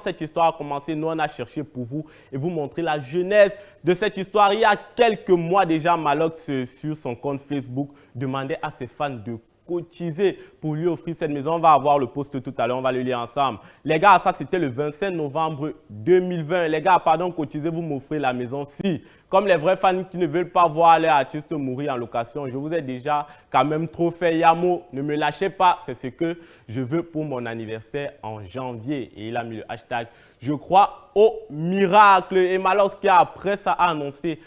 Cette histoire a commencé, nous on a cherché pour vous et vous montrer la genèse de cette histoire. Il y a quelques mois déjà, Malox sur son compte Facebook demandait à ses fans de cotiser pour lui offrir cette maison. On va avoir le post tout à l'heure, on va le lire ensemble. Les gars, ça c'était le 25 novembre 2020. Les gars, pardon, cotisez, vous m'offrez la maison. Si, comme les vrais fans qui ne veulent pas voir les artistes mourir en location, je vous ai déjà quand même trop fait. Yamo, ne me lâchez pas, c'est ce que je veux pour mon anniversaire en janvier. Et il a mis le hashtag je crois au miracle. Et Malox qui après ça a annoncé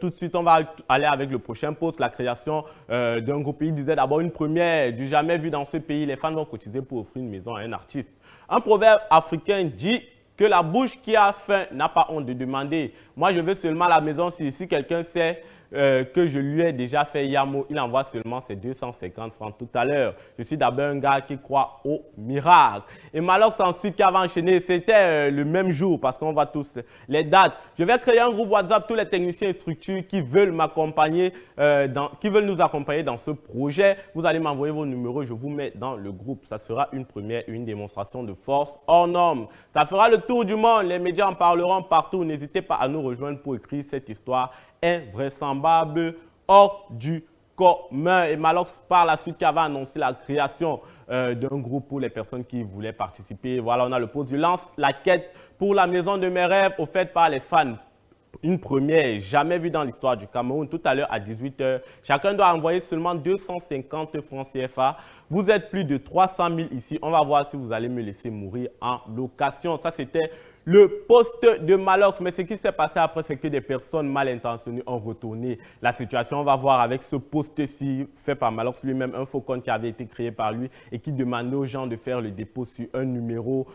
tout de suite, on va aller avec le prochain post, la création d'un groupe. Il disait d'abord une première du jamais vu dans ce pays. Les fans vont cotiser pour offrir une maison à un artiste. Un proverbe africain dit que la bouche qui a faim n'a pas honte de demander. Moi, je veux seulement la maison si quelqu'un sait que je lui ai déjà fait Yamo, il envoie seulement ses 250 francs tout à l'heure. Je suis d'abord un gars qui croit au miracle. Et Malox ensuite qui avait enchaîné, c'était le même jour parce qu'on voit tous les dates. Je vais créer un groupe WhatsApp, tous les techniciens et structures qui veulent m'accompagner, qui veulent nous accompagner dans ce projet. Vous allez m'envoyer vos numéros, je vous mets dans le groupe. Ça sera une première, une démonstration de force hors norme. Ça fera le tour du monde, les médias en parleront partout. N'hésitez pas à nous rejoindre pour écrire cette histoire invraisemblable, hors du commun. Et Malox, par la suite, qui avait annoncé la création d'un groupe pour les personnes qui voulaient participer. Voilà, on a le pot du lance, la quête pour la maison de mes rêves, offerte par les fans. Une première jamais vue dans l'histoire du Cameroun. Tout à l'heure à 18 h, chacun doit envoyer seulement 250 francs CFA. Vous êtes plus de 300 000 ici. On va voir si vous allez me laisser mourir en location. Ça, c'était le post de Malox. Mais ce qui s'est passé après, c'est que des personnes mal intentionnées ont retourné la situation. On va voir avec ce post-ci fait par Malox lui-même, un faux compte qui avait été créé par lui et qui demandait aux gens de faire le dépôt sur un numéro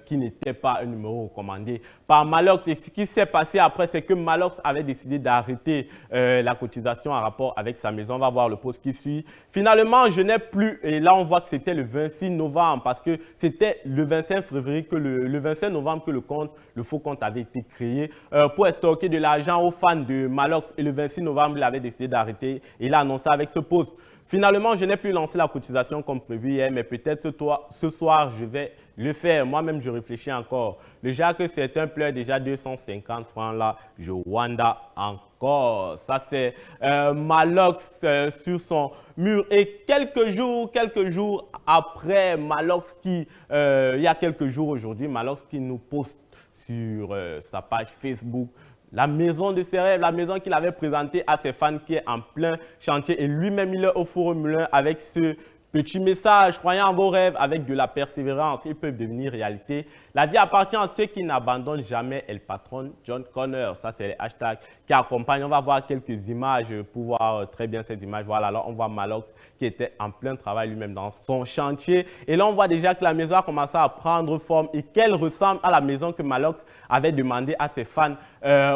qui n'était pas un numéro recommandé par Malox. Et ce qui s'est passé après, c'est que Malox avait décidé d'arrêter la cotisation en rapport avec sa maison. On va voir le post qui suit. Finalement, je n'ai plus, et là on voit que c'était le 26 novembre parce que c'était le 25 février que le 25 novembre que le faux compte avait été créé pour extorquer de l'argent aux fans de Malox. Et le 26 novembre, il avait décidé d'arrêter et il a annoncé avec ce post. Finalement, je n'ai plus lancé la cotisation comme prévu hier, mais peut-être ce soir, je vais le faire. Moi-même, je réfléchis encore. Le Jacques, c'est un pleure déjà 250 francs là. Je wanda encore. Ça, c'est Malox sur son mur. Et quelques jours après, Malox qui, il y a quelques jours aujourd'hui, Malox qui nous poste sur sa page Facebook la maison de ses rêves, la maison qu'il avait présentée à ses fans qui est en plein chantier. Et lui-même, il est au four au moulin avec ce petit message. Croyez en vos rêves avec de la persévérance. Ils peuvent devenir réalité. La vie appartient à ceux qui n'abandonnent jamais. Et le patron John Connor. Ça, c'est les hashtags qui accompagnent. On va voir quelques images pour voir très bien ces images. Voilà, là, on voit Malox qui était en plein travail lui-même dans son chantier. Et là, on voit déjà que la maison a commencé à prendre forme et qu'elle ressemble à la maison que Malox avait demandé à ses fans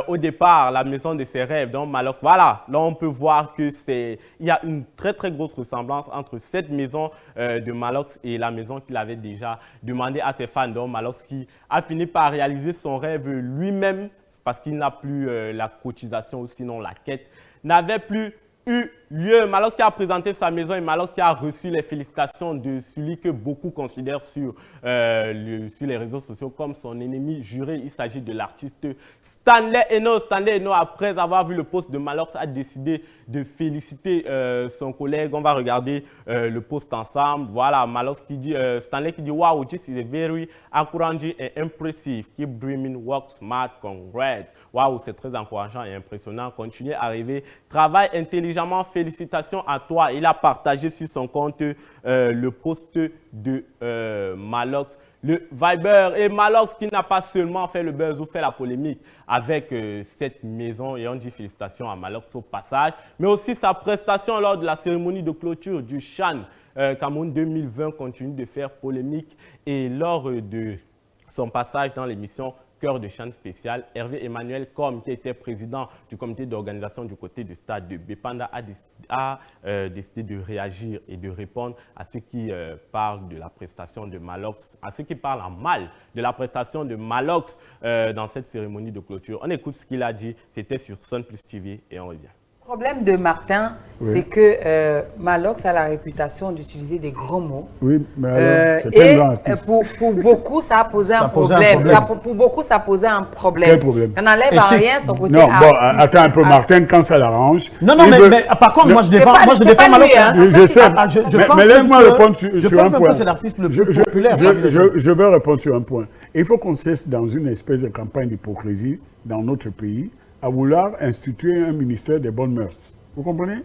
au départ, la maison de ses rêves. Donc, Malox, voilà, là, on peut voir que il y a une très, très grosse ressemblance entre cette maison de Malox et la maison qu'il avait déjà demandé à ses fans. Donc, Malox qui a fini par réaliser son rêve lui-même parce qu'il n'a plus la cotisation ou sinon la quête n'avait plus eu lieu. Malox qui a présenté sa maison et Malox qui a reçu les félicitations de celui que beaucoup considèrent sur les réseaux sociaux comme son ennemi juré. Il s'agit de l'artiste Stanley Eno. Stanley Eno, après avoir vu le post de Malox, a décidé de féliciter son collègue. On va regarder le post ensemble. Voilà, Malox qui dit, Stanley qui dit, wow, this is a very encouraging and impressive. Keep dreaming, work smart, congrats. Waouh, c'est très encourageant et impressionnant. Continuez à rêver. Travaille intelligemment. Félicitations à toi. Il a partagé sur son compte le post de Malox, le Viber. Et Malox qui n'a pas seulement fait le buzz ou fait la polémique avec cette maison. Et on dit félicitations à Malox au passage. Mais aussi sa prestation lors de la cérémonie de clôture du Chan Cameroun 2020 continue de faire polémique. Et lors de son passage dans l'émission Cœur de Chant spécial, Hervé Emmanuel Com, qui était président du comité d'organisation du côté du stade de Bépanda, a décidé de réagir et de répondre à ceux qui parlent de la prestation de Malox, à ceux qui parlent en mal de la prestation de Malox dans cette cérémonie de clôture. On écoute ce qu'il a dit, c'était sur Sun Plus TV et on revient. Le problème de Martin, c'est que Malox a la réputation d'utiliser des gros mots. Oui, mais alors, c'est un grand artiste. Pour beaucoup, ça a posé un problème. Pour beaucoup, ça a posé un problème. Quel problème? On n'enlève à rien son côté non, bon, artiste. attends un peu, Martin, quand ça l'arrange. Non, mais par contre, moi je défends Malox. Je sais, mais laisse-moi répondre sur un point. C'est l'artiste le plus populaire. Je vais répondre sur un point. Il faut qu'on cesse dans une espèce de campagne d'hypocrisie dans notre pays à vouloir instituer un ministère des bonnes mœurs. Vous comprenez?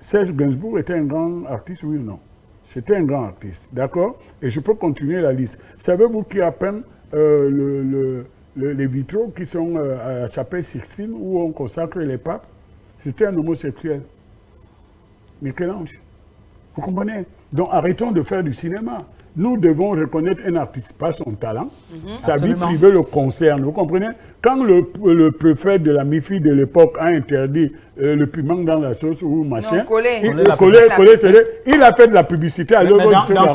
Serge Gainsbourg était un grand artiste, oui ou non? C'était un grand artiste, d'accord? Et je peux continuer la liste. Savez-vous qui a peint les vitraux qui sont à la chapelle Sixtine où on consacre les papes? C'était un homosexuel. Michel-Ange. Vous comprenez? Donc arrêtons de faire du cinéma. Nous devons reconnaître un artiste, pas son talent. Sa vie privée le concerne. Vous comprenez? Quand le préfet de la MIFI de l'époque a interdit le piment dans la sauce ou machin, il a fait de la publicité à l'œuvre dans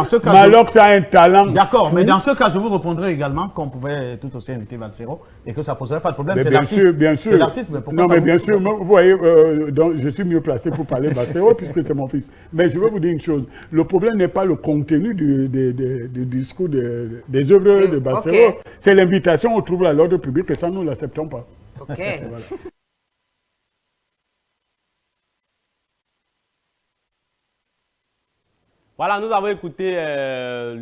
ce cas, Malox a un talent. D'accord, mais dans ce cas, je vous répondrai également qu'on pouvait tout aussi inviter Valsero et que ça ne poserait pas de problème. C'est l'artiste. Bien sûr. C'est l'artiste, mais pourquoi non, mais bien sûr, vous voyez, donc, je suis mieux placé pour parler de Valsero puisque c'est mon fils. Mais je vais vous dire une chose. Le problème n'est pas le contenu du discours des œuvres de Valsero. C'est l'invitation au trouble à l'ordre public et ça, nous ne l'acceptons pas. Ok. Voilà. Voilà, nous avons écouté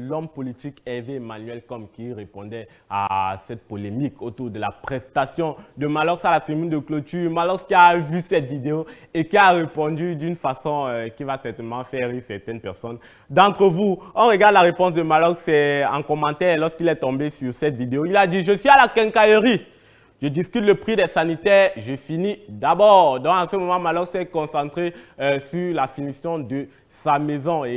l'homme politique Hervé Emmanuel Combes qui répondait à cette polémique autour de la prestation de Malox à la tribune de clôture. Malox qui a vu cette vidéo et qui a répondu d'une façon qui va certainement faire rire certaines personnes. D'entre vous, on regarde la réponse de Malox en commentaire lorsqu'il est tombé sur cette vidéo. Il a dit « Je suis à la quincaillerie. Je discute le prix des sanitaires, je finis d'abord. » Donc en ce moment, Malox s'est concentré sur la finition de sa maison.